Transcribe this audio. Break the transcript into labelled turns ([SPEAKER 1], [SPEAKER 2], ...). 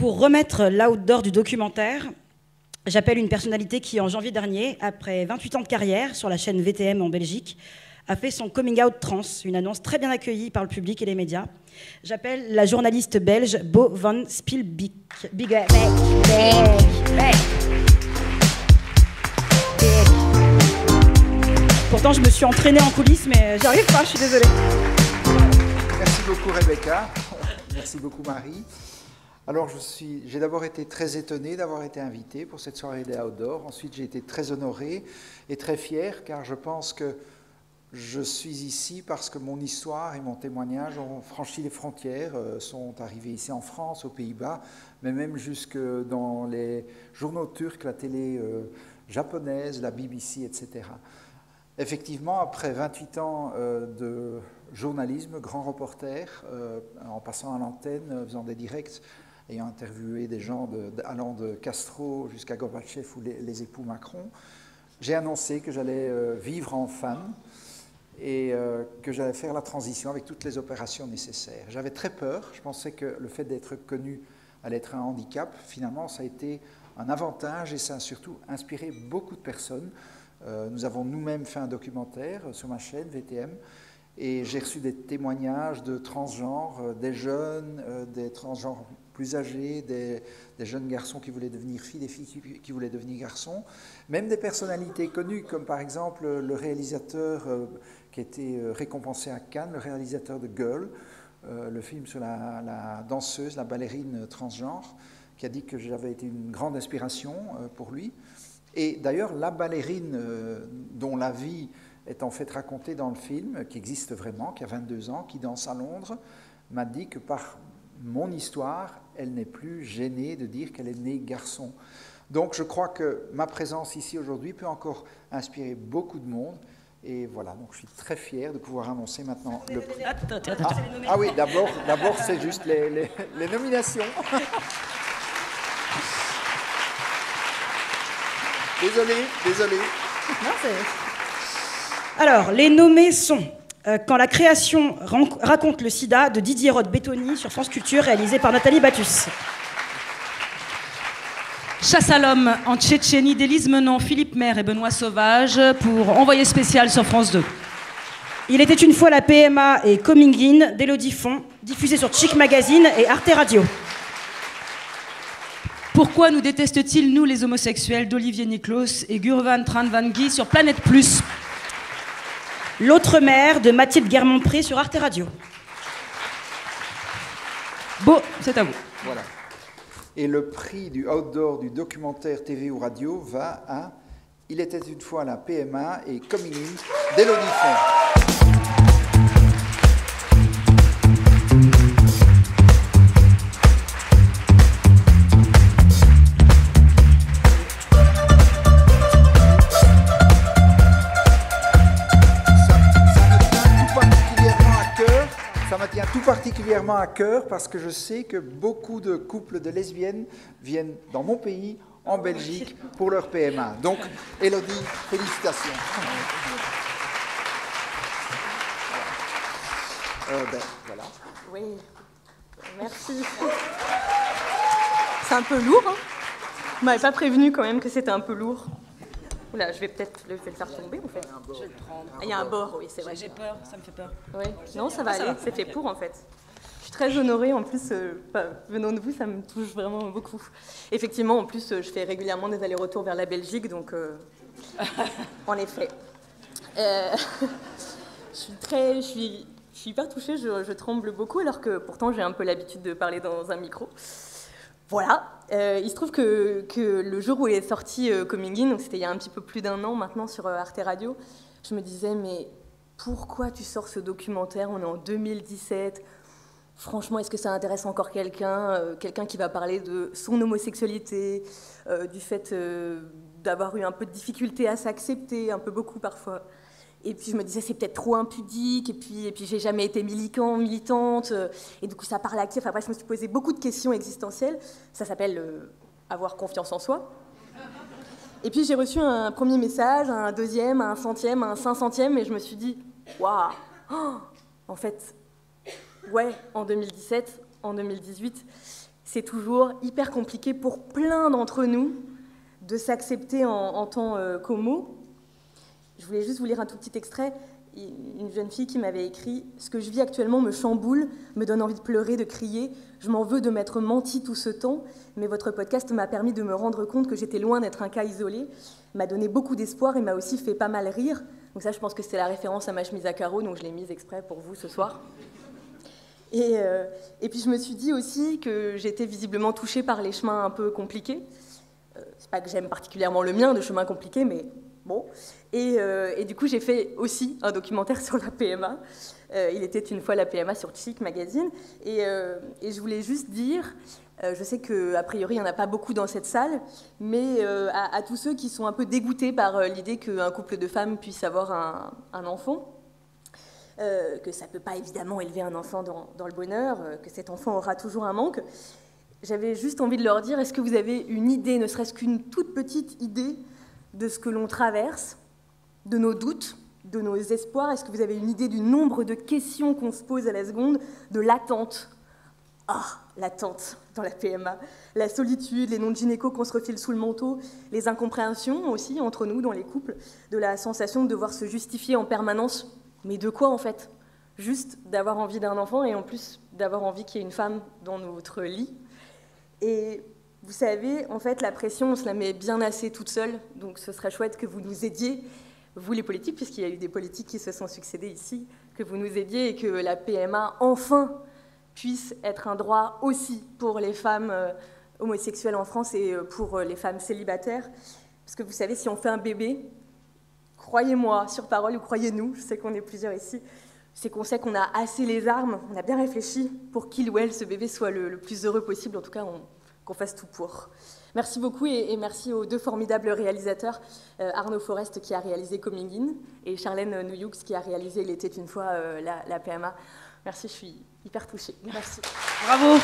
[SPEAKER 1] Pour remettre l'outdoor du documentaire, j'appelle une personnalité qui, en janvier dernier, après 28 ans de carrière sur la chaîne VTM en Belgique, a fait son coming out trans, une annonce très bien accueillie par le public et les médias. J'appelle la journaliste belge Bo van Spielbeek. Pourtant, je me suis entraînée en coulisses, mais j'y arrive pas, je suis désolée.
[SPEAKER 2] Merci beaucoup Rebecca, merci beaucoup Marie. Alors j'ai d'abord été très étonné d'avoir été invité pour cette soirée des Outdoors. Ensuite j'ai été très honoré et très fier car je pense que je suis ici parce que mon histoire et mon témoignage ont franchi les frontières, sont arrivés ici en France, aux Pays-Bas, mais même jusque dans les journaux turcs, la télé japonaise, la BBC, etc. Effectivement, après 28 ans de journalisme, grand reporter, en passant à l'antenne, faisant des directs, ayant interviewé des gens allant de Castro jusqu'à Gorbatchev ou les époux Macron, j'ai annoncé que j'allais vivre en femme et que j'allais faire la transition avec toutes les opérations nécessaires. J'avais très peur, je pensais que le fait d'être connu allait être un handicap. Finalement, ça a été un avantage et ça a surtout inspiré beaucoup de personnes. Nous avons nous-mêmes fait un documentaire sur ma chaîne VTM et j'ai reçu des témoignages de transgenres, des jeunes, des transgenres plus âgés, des jeunes garçons qui voulaient devenir filles, des filles qui voulaient devenir garçons, même des personnalités connues comme par exemple le réalisateur qui a été récompensé à Cannes, le réalisateur de Girl, le film sur la danseuse, la ballerine transgenre, qui a dit que j'avais été une grande inspiration pour lui. Et d'ailleurs, la ballerine dont la vie est en fait racontée dans le film, qui existe vraiment, qui a 22 ans, qui danse à Londres, m'a dit que par mon histoire, elle n'est plus gênée de dire qu'elle est née garçon. Donc je crois que ma présence ici aujourd'hui peut encore inspirer beaucoup de monde. Et voilà, donc je suis très fier de pouvoir annoncer maintenant le prix. Ah oui, d'abord c'est juste les nominations. Désolé.
[SPEAKER 1] Non, alors, les nommés sont Quand la création raconte le sida de Didier Roth-Bétoni sur France Culture, réalisé par Nathalie Battus.
[SPEAKER 3] Chasse à l'homme en Tchétchénie d'Élise Menant, Philippe Maire et Benoît Sauvage pour Envoyé spécial sur France 2.
[SPEAKER 1] Il était une fois la PMA et Coming In d'Élodie Font, diffusé sur Chic Magazine et Arte Radio.
[SPEAKER 3] Pourquoi nous détestent-ils, nous les homosexuels, d'Olivier Niklos et Gurvan Tranvangi sur Planète Plus.
[SPEAKER 1] L'autre mère de Mathilde Guermont-Pré sur Arte Radio.
[SPEAKER 3] Bon, c'est à vous.
[SPEAKER 2] Voilà. Et le prix du outdoor du documentaire TV ou radio va à Il était une fois la PMA et Coming In d'Élodie Font. Ça me tient tout particulièrement à cœur parce que je sais que beaucoup de couples de lesbiennes viennent dans mon pays, en Belgique, pour leur PMA. Donc, Élodie, félicitations. Voilà.
[SPEAKER 4] Oui, merci. C'est un peu lourd, hein. Vous m'avez pas prévenu quand même que c'était un peu lourd. Oula, je vais peut-être le faire tomber en fait.
[SPEAKER 3] Je vais le prendre.
[SPEAKER 4] Il y a un bord, oui, c'est vrai.
[SPEAKER 3] J'ai peur, ça me fait peur.
[SPEAKER 4] Oui. Non, ça va aller, c'est fait pour en fait. Je suis très honorée, en plus, venant de vous, ça me touche vraiment beaucoup. Effectivement, en plus, je fais régulièrement des allers-retours vers la Belgique, donc en effet. Je suis hyper touchée, je tremble beaucoup, alors que pourtant j'ai un peu l'habitude de parler dans un micro. Voilà, il se trouve que le jour où est sorti Coming In, donc c'était il y a un petit peu plus d'1 an maintenant sur Arte Radio, je me disais, mais pourquoi tu sors ce documentaire? On est en 2017. Franchement, est-ce que ça intéresse encore quelqu'un qui va parler de son homosexualité, du fait d'avoir eu un peu de difficulté à s'accepter, un peu beaucoup parfois. Et puis je me disais, c'est peut-être trop impudique, et puis j'ai jamais été militante, et du coup ça parle à qui? Enfin bref, je me suis posé beaucoup de questions existentielles. Ça s'appelle avoir confiance en soi. Et puis j'ai reçu un premier message, un deuxième, un centième, un 500e, et je me suis dit, waouh, en fait, ouais, en 2017, en 2018, c'est toujours hyper compliqué pour plein d'entre nous de s'accepter en tant qu'homo. Je voulais juste vous lire un tout petit extrait. Une jeune fille qui m'avait écrit « Ce que je vis actuellement me chamboule, me donne envie de pleurer, de crier. Je m'en veux de m'être menti tout ce temps, mais votre podcast m'a permis de me rendre compte que j'étais loin d'être un cas isolé, m'a donné beaucoup d'espoir et m'a aussi fait pas mal rire. » Donc ça, je pense que c'est la référence à ma chemise à carreaux, donc je l'ai mise exprès pour vous ce soir. Et puis je me suis dit aussi que j'étais visiblement touchée par les chemins un peu compliqués. C'est pas que j'aime particulièrement le mien, de chemins compliqués, mais bon. Et du coup, j'ai fait aussi un documentaire sur la PMA. Il était une fois la PMA sur Chic Magazine. Et je voulais juste dire, je sais qu'a priori, il n'y en a pas beaucoup dans cette salle, mais à tous ceux qui sont un peu dégoûtés par l'idée qu'un couple de femmes puisse avoir un enfant, que ça ne peut pas évidemment élever un enfant dans le bonheur, que cet enfant aura toujours un manque. J'avais juste envie de leur dire, est-ce que vous avez une idée, ne serait-ce qu'une toute petite idée de ce que l'on traverse, de nos doutes, de nos espoirs? Est-ce que vous avez une idée du nombre de questions qu'on se pose à la seconde, de l'attente? L'attente dans la PMA, la solitude, les noms de gynéco qu'on se refile sous le manteau, les incompréhensions aussi entre nous dans les couples, de la sensation de devoir se justifier en permanence. Mais de quoi en fait? Juste d'avoir envie d'un enfant et en plus d'avoir envie qu'il y ait une femme dans notre lit. Et vous savez, en fait, la pression, on se la met bien assez toute seule, donc ce serait chouette que vous nous aidiez, vous les politiques, puisqu'il y a eu des politiques qui se sont succédés ici, que vous nous aidiez et que la PMA, enfin, puisse être un droit aussi pour les femmes homosexuelles en France et pour les femmes célibataires. Parce que vous savez, si on fait un bébé, croyez-moi, sur parole, ou croyez-nous, je sais qu'on est plusieurs ici, c'est qu'on sait qu'on a assez les armes, on a bien réfléchi pour qu'il ou elle, ce bébé, soit le plus heureux possible. En tout cas, qu'on fasse tout pour. Merci beaucoup et merci aux deux formidables réalisateurs, Arnaud Forest qui a réalisé Coming In et Charlène Nouyux qui a réalisé Il était une fois la PMA. Merci, je suis hyper touchée. Merci.
[SPEAKER 3] Bravo.